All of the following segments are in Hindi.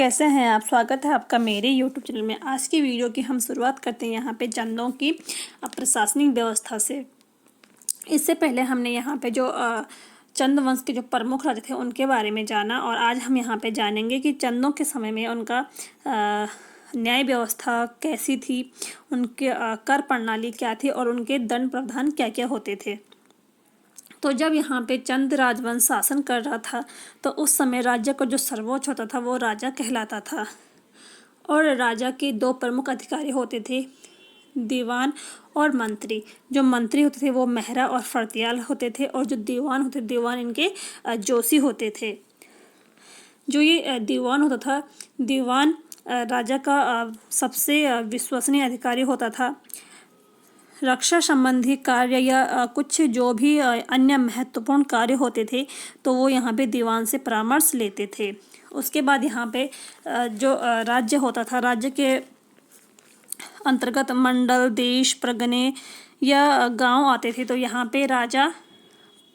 कैसे हैं आप। स्वागत है आपका मेरे यूट्यूब चैनल में। आज की वीडियो की हम शुरुआत करते हैं यहाँ पे चंदों की प्रशासनिक व्यवस्था से। इससे पहले हमने यहाँ पे जो चंद वंश के जो प्रमुख राजा थे उनके बारे में जाना, और आज हम यहाँ पे जानेंगे कि चंदों के समय में उनका न्याय व्यवस्था कैसी थी, उनके कर प्रणाली क्या थी और उनके दंड प्रावधान क्या क्या होते थे। तो जब यहाँ पे चंद राजवंश शासन कर रहा था तो उस समय राज्य का जो सर्वोच्च होता था वो राजा कहलाता था, और राजा के दो प्रमुख अधिकारी होते थे, दीवान और मंत्री। जो मंत्री होते थे वो मेहरा और फर्तियाल होते थे, और जो दीवान होते दीवान इनके जोशी होते थे। जो ये दीवान होता था, दीवान राजा का सबसे विश्वसनीय अधिकारी होता था। रक्षा संबंधी कार्य या कुछ जो भी अन्य महत्वपूर्ण कार्य होते थे तो वो यहाँ पे दीवान से परामर्श लेते थे। उसके बाद यहाँ पे जो राज्य होता था, राज्य के अंतर्गत मंडल, देश, प्रगणे या गांव आते थे। तो यहाँ पे राजा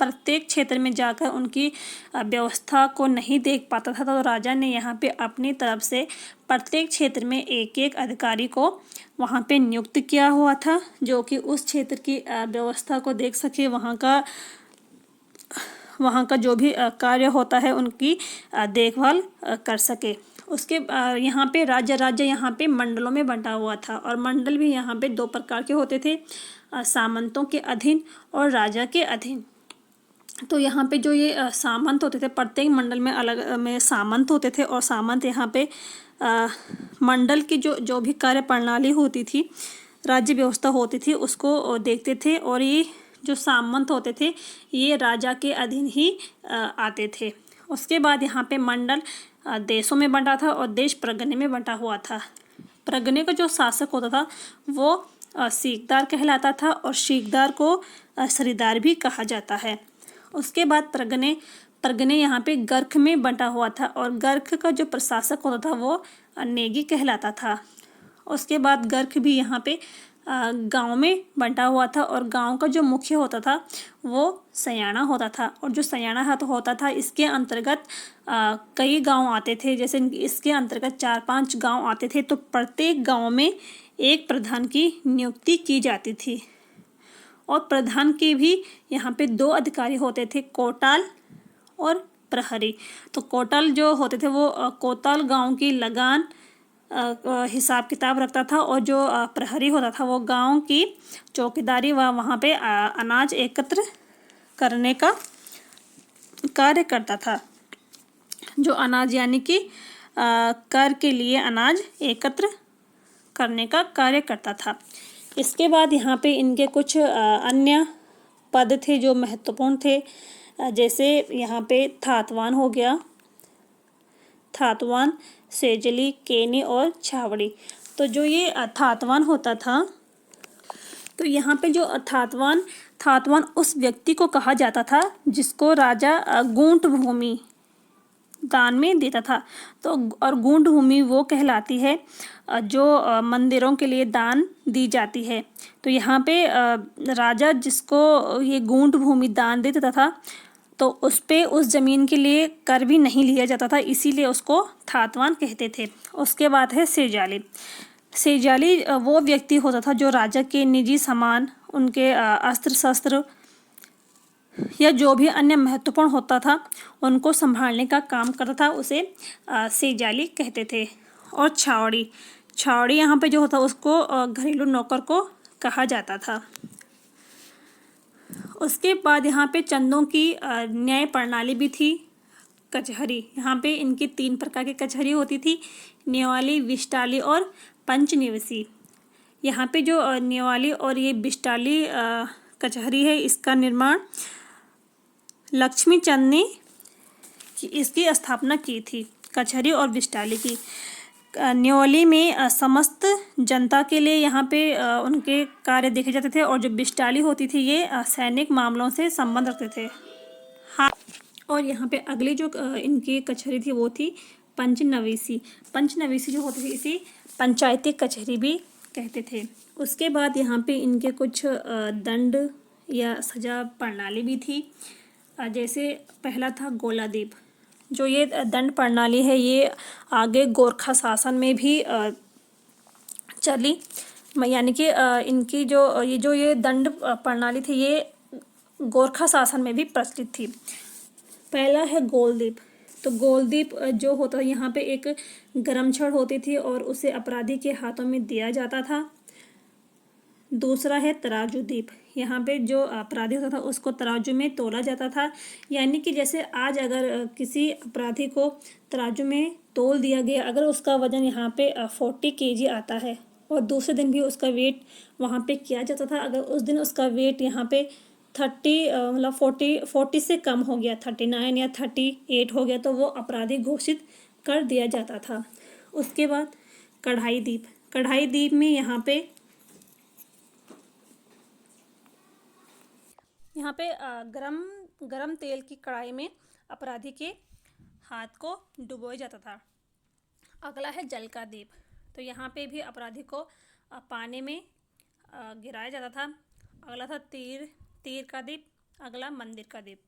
प्रत्येक क्षेत्र में जाकर उनकी व्यवस्था को नहीं देख पाता था, तो राजा ने यहाँ पे अपनी तरफ से प्रत्येक क्षेत्र में एक एक अधिकारी को वहाँ पे नियुक्त किया हुआ था, जो कि उस क्षेत्र की व्यवस्था को देख सके, वहाँ का जो भी कार्य होता है उनकी देखभाल कर सके। उसके यहाँ पे राज्य यहाँ पे मंडलों में बंटा हुआ था, और मंडल भी यहाँ पे दो प्रकार के होते थे, सामंतों के अधीन और राजा के अधीन। तो यहाँ पे जो ये सामंत होते थे, प्रत्येक मंडल में अलग में सामंत होते थे, और सामंत यहाँ पे मंडल की जो भी कार्य प्रणाली होती थी, राज्य व्यवस्था होती थी, उसको देखते थे। और ये जो सामंत होते थे ये राजा के अधीन ही आते थे। उसके बाद यहाँ पे मंडल देशों में बंटा था और देश प्रगणे में बंटा हुआ था। प्रगणे का जो शासक होता था वो सीकदार कहलाता था, और सीकदार को सरीदार भी कहा जाता है। उसके बाद प्रगणे यहाँ पे गर्क में बंटा हुआ था, और गर्क का जो प्रशासक होता था वो नेगी कहलाता था। उसके बाद गर्क भी यहाँ पे गांव में बंटा हुआ था, और गांव का जो मुख्य होता था वो सयाना होता था। और जो सयाना होता था इसके अंतर्गत कई गांव आते थे, जैसे इसके अंतर्गत 4-5 गांव आते थे। तो प्रत्येक गांव में एक प्रधान की नियुक्ति की जाती थी, और प्रधान के भी यहाँ पे 2 अधिकारी होते थे, कोटाल और प्रहरी। तो कोटाल जो होते थे वो कोताल गांव की लगान हिसाब किताब रखता था, और जो प्रहरी होता था वो गांव की चौकीदारी व वहाँ पे अनाज एकत्र करने का कार्य करता था। जो अनाज यानी कि कर के लिए अनाज एकत्र करने का कार्य करता था। इसके बाद यहाँ पे इनके कुछ अन्य पद थे जो महत्वपूर्ण थे, जैसे यहाँ पे थातवान हो गया, थातवान, सेजली, केनी और छावड़ी। तो जो ये थातवान होता था, तो यहाँ पे जो थातवान उस व्यक्ति को कहा जाता था जिसको राजा गूंठ भूमि दान में देता था। तो और गूंठ भूमि वो कहलाती है जो मंदिरों के लिए दान दी जाती है। तो यहाँ पे राजा जिसको ये गूंठ भूमि दान दे देता था तो उस पे उस ज़मीन के लिए कर भी नहीं लिया जाता था, इसीलिए उसको थातवान कहते थे। उसके बाद है सेजाली वो व्यक्ति होता था जो राजा के निजी सामान, उनके अस्त्र शस्त्र या जो भी अन्य महत्वपूर्ण होता था उनको संभालने का काम करता था, उसे सेजाली कहते थे। और छावड़ी यहाँ पे जो होता उसको घरेलू नौकर को कहा जाता था। उसके बाद यहाँ पे चंदों की न्याय प्रणाली भी थी। कचहरी, यहाँ पे इनकी 3 प्रकार की कचहरी होती थी, नेवाली, विष्टाली और पंचनिवसी। यहाँ पे जो नेवाली और ये विष्टाली कचहरी है, इसका निर्माण लक्ष्मी चंद ने इसकी स्थापना की थी, कचहरी और विष्टाली की। न्योली में समस्त जनता के लिए यहाँ पे उनके कार्य देखे जाते थे, और जो विष्टाली होती थी ये सैनिक मामलों से संबंध रखते थे। हाँ, और यहाँ पे अगली जो इनकी कचहरी थी वो थी पंचनवीसी जो होती थी इसी पंचायती कचहरी भी कहते थे। उसके बाद यहाँ पे इनके कुछ दंड या सजा प्रणाली भी थी, जैसे पहला था गोलादीप। जो ये दंड प्रणाली है ये आगे गोरखा शासन में भी चली। यानी कि इनकी ये दंड प्रणाली थी ये गोरखा शासन में भी प्रचलित थी। पहला है गोलदीप। तो गोलदीप जो होता है यहाँ पे एक गर्म छड़ होती थी और उसे अपराधी के हाथों में दिया जाता था। दूसरा है तराजू दीप। यहाँ पे जो अपराधी होता था उसको तराजू में तोला जाता था। यानी कि जैसे आज अगर किसी अपराधी को तराजू में तोल दिया गया, अगर उसका वजन यहाँ पे 40 kg आता है और दूसरे दिन भी उसका वेट वहाँ पे किया जाता था, अगर उस दिन उसका वेट यहाँ पे 30 मतलब 40 से कम हो गया, 39 या 38 हो गया, तो वो अपराधी घोषित कर दिया जाता था। उसके बाद कढ़ाई दीप। कढ़ाई दीप में यहाँ पे गरम तेल की कढ़ाई में अपराधी के हाथ को डुबोया जाता था। अगला है जल का दीप। तो यहाँ पे भी अपराधी को पानी में गिराया जाता था। अगला था तीर का दीप। अगला मंदिर का दीप।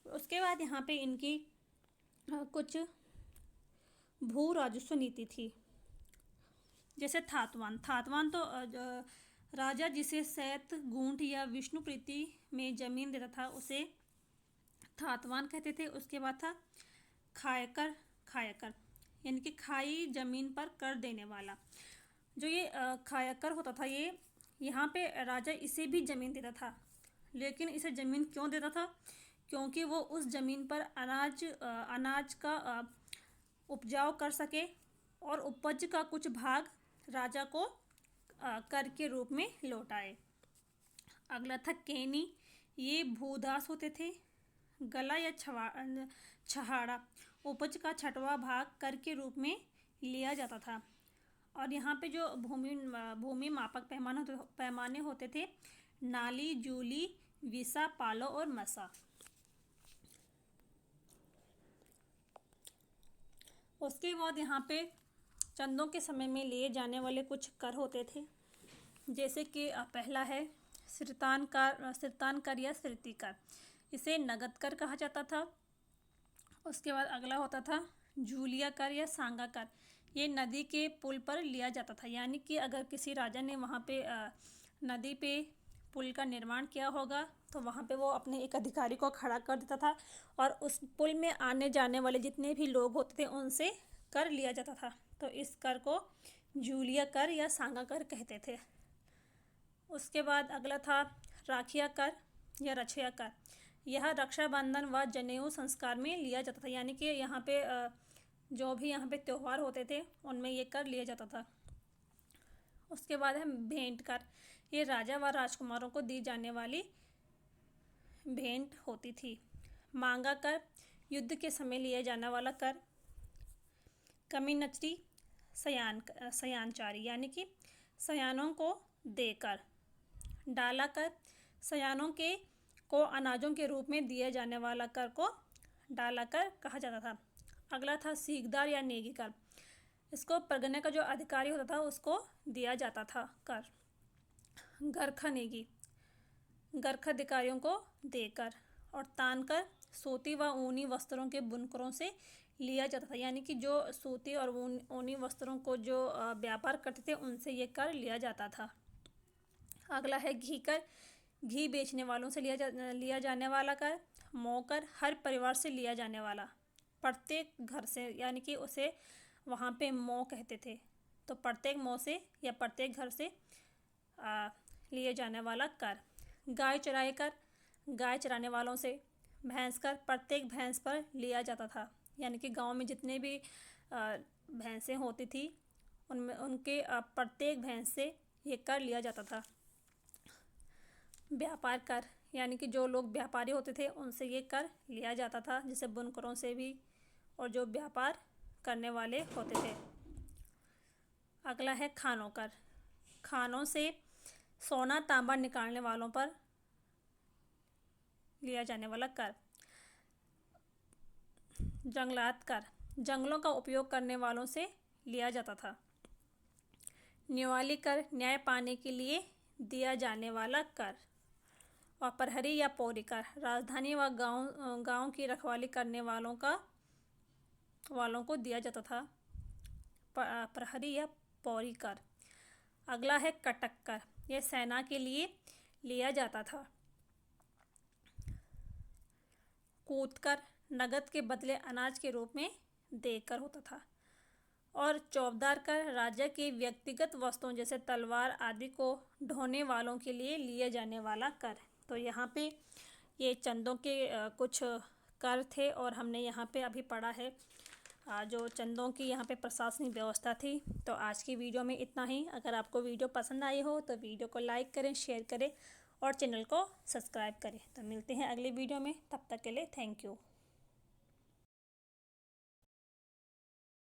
उसके बाद यहाँ पे इनकी कुछ भू राजस्व नीति थी। जैसे थातवान तो राजा जिसे सैत गूंठ या विष्णु प्रीति में जमीन देता था उसे थातवान कहते थे। उसके बाद था खायकर यानी कि खाई जमीन पर कर देने वाला। जो ये खायकर होता था ये यहाँ पे राजा इसे भी जमीन देता था, लेकिन इसे जमीन क्यों देता था? क्योंकि वो उस जमीन पर अनाज का उपजाऊ कर सके और उपज का कुछ भाग राजा को कर के रूप में लौटाए। अगला था केनी। ये भूदास होते थे। गला या छहाड़ा उपज का छठवां भाग कर के रूप में लिया जाता था। और यहाँ पे जो भूमि मापक पैमाने होते थे, नाली, जूली, विसा, पालो और मसा। उसके बाद यहाँ पे चंदों के समय में लिए जाने वाले कुछ कर होते थे। जैसे कि पहला है सिरतान कर या सिरती कर। इसे नगद कर कहा जाता था। उसके बाद अगला होता था जूलिया कर या सांगा कर। ये नदी के पुल पर लिया जाता था। यानी कि अगर किसी राजा ने वहाँ पे नदी पे पुल का निर्माण किया होगा तो वहाँ पे वो अपने एक अधिकारी को खड़ा कर देता था और उस पुल में आने जाने वाले जितने भी लोग होते थे उनसे कर लिया जाता था। तो इस कर को जूलिया कर या सांगा कर कहते थे। उसके बाद अगला था राखिया कर या रछिया कर। यह रक्षाबंधन व जनेऊ संस्कार में लिया जाता था। यानी कि यहाँ पे जो भी यहाँ पे त्यौहार होते थे उनमें ये कर लिया जाता था। उसके बाद है भेंट कर। ये राजा व राजकुमारों को दी जाने वाली भेंट होती थी। मांगा कर युद्ध के समय लिया जाने वाला कर। कमीनचरी सयानचारी यानी कि सयानों को देकर। डाला कर सयानों को अनाजों के रूप में दिए जाने वाला कर को डाला कर कहा जाता था। अगला था सीखदार या नेगी कर। इसको परगने का जो अधिकारी होता था उसको दिया जाता था कर। गरखा नेगी गरखा अधिकारियों को देकर। और तान कर सूती व ऊनी वस्त्रों के बुनकरों से लिया जाता था। यानी कि जो सूती और ऊनी वस्त्रों को जो व्यापार करते थे उनसे ये कर लिया जाता था। अगला है घी कर। घी बेचने वालों से लिया जाने वाला कर। मौकर हर परिवार से लिया जाने वाला, प्रत्येक घर से, यानी कि उसे वहाँ पे मौ कहते थे। तो प्रत्येक मौ से या प्रत्येक घर से लिए जाने वाला कर। गाय चराए कर। गाय चराने वालों से। भैंस कर प्रत्येक भैंस पर लिया जाता था। यानी कि गांव में जितने भी भैंसें होती थी उनमें उनके प्रत्येक भैंस से ये कर लिया जाता था। व्यापार कर यानी कि जो लोग व्यापारी होते थे उनसे ये कर लिया जाता था, जैसे बुनकरों से भी और जो व्यापार करने वाले होते थे। अगला है खानों कर। खानों से सोना तांबा निकालने वालों पर लिया जाने वाला कर। जंगलात कर जंगलों का उपयोग करने वालों से लिया जाता था। न्यायालय कर न्याय पाने के लिए दिया जाने वाला कर। और प्रहरी या पौरी कर राजधानी व गांव की रखवाली करने वालों का वालों को दिया जाता था प्रहरी या पौरी कर। अगला है कटक कर, यह सेना के लिए लिया जाता था। कूद कर नगद के बदले अनाज के रूप में देकर होता था। और चौबदार कर राजा के व्यक्तिगत वस्तुओं जैसे तलवार आदि को ढोने वालों के लिए लिए जाने वाला कर। तो यहाँ पे ये चंदों के कुछ कर थे और हमने यहाँ पे अभी पढ़ा है जो चंदों की यहाँ पे प्रशासनिक व्यवस्था थी। तो आज की वीडियो में इतना ही। अगर आपको वीडियो पसंद आई हो तो वीडियो को लाइक करें, शेयर करें और चैनल को सब्सक्राइब करें। तो मिलते हैं अगली वीडियो में, तब तक के लिए थैंक यू।